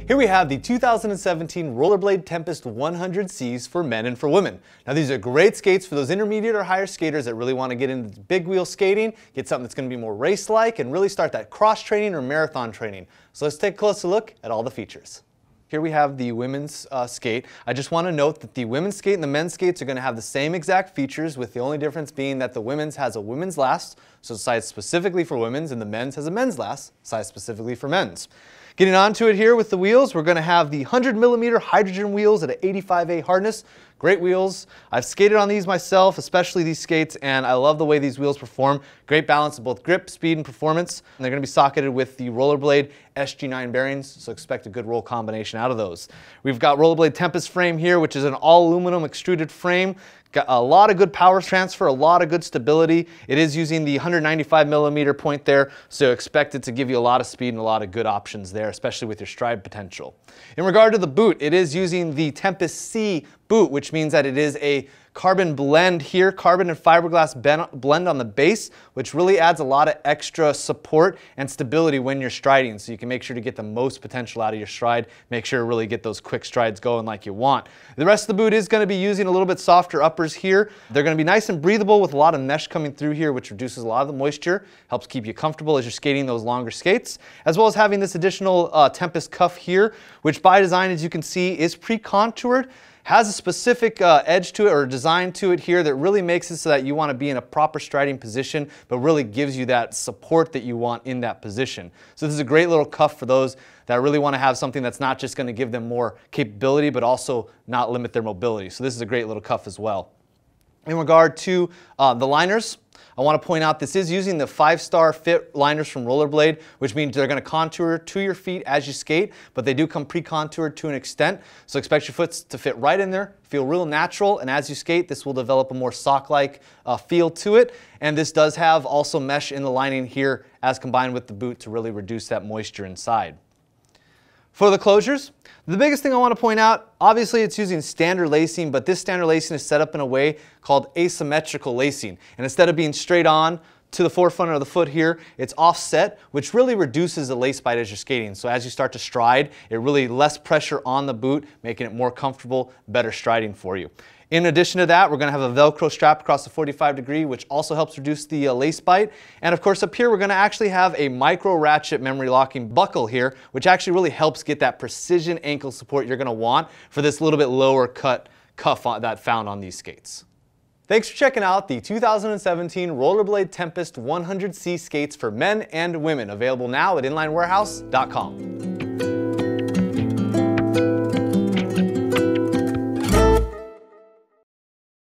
Here we have the 2017 Rollerblade Tempest 100Cs for men and for women. Now these are great skates for those intermediate or higher skaters that really want to get into big wheel skating, get something that's going to be more race-like, and really start that cross training or marathon training. So let's take a closer look at all the features. Here we have the women's skate. I just want to note that the women's skate and the men's skates are going to have the same exact features, with the only difference being that the women's has a women's last, so it's sized specifically for women's, and the men's has a men's last, sized specifically for men's. Getting onto it here with the wheels, we're going to have the 100mm hydrogen wheels at an 85A hardness. Great wheels. I've skated on these myself, especially these skates, and I love the way these wheels perform. Great balance of both grip, speed, and performance. And they're going to be socketed with the Rollerblade SG9 bearings, so expect a good roll combination out of those. We've got Rollerblade Tempest frame here, which is an all aluminum extruded frame. Got a lot of good power transfer, a lot of good stability. It is using the 195mm point there, so expect it to give you a lot of speed and a lot of good options there, especially with your stride potential. In regard to the boot, it is using the Tempest C boot, which means that it is a carbon blend here, carbon and fiberglass blend on the base, which really adds a lot of extra support and stability when you're striding, so you can make sure to get the most potential out of your stride, make sure to really get those quick strides going like you want. The rest of the boot is going to be using a little bit softer uppers here. They're going to be nice and breathable with a lot of mesh coming through here, which reduces a lot of the moisture, helps keep you comfortable as you're skating those longer skates, as well as having this additional Tempest cuff here, which by design, as you can see, is pre-contoured. Has a specific edge to it or design to it here that really makes it so that you want to be in a proper striding position, but really gives you that support that you want in that position. So this is a great little cuff for those that really want to have something that's not just going to give them more capability, but also not limit their mobility. So this is a great little cuff as well. In regard to the liners, I want to point out this is using the 5-star fit liners from Rollerblade, which means they're going to contour to your feet as you skate, but they do come pre-contoured to an extent. So expect your foot to fit right in there, feel real natural, and as you skate, this will develop a more sock-like feel to it. And this does have also mesh in the lining here as combined with the boot to really reduce that moisture inside. For the closures, the biggest thing I want to point out, obviously it's using standard lacing, but this standard lacing is set up in a way called asymmetrical lacing. And instead of being straight on to the forefront of the foot here, it's offset, which really reduces the lace bite as you're skating. So as you start to stride, it really less pressure on the boot, making it more comfortable, better striding for you. In addition to that, we're going to have a Velcro strap across the 45-degree, which also helps reduce the lace bite. And of course, up here, we're going to actually have a micro ratchet memory locking buckle here, which actually really helps get that precision ankle support you're going to want for this little bit lower cut cuff that's found on these skates. Thanks for checking out the 2017 Rollerblade Tempest 100C skates for men and women, available now at inlinewarehouse.com.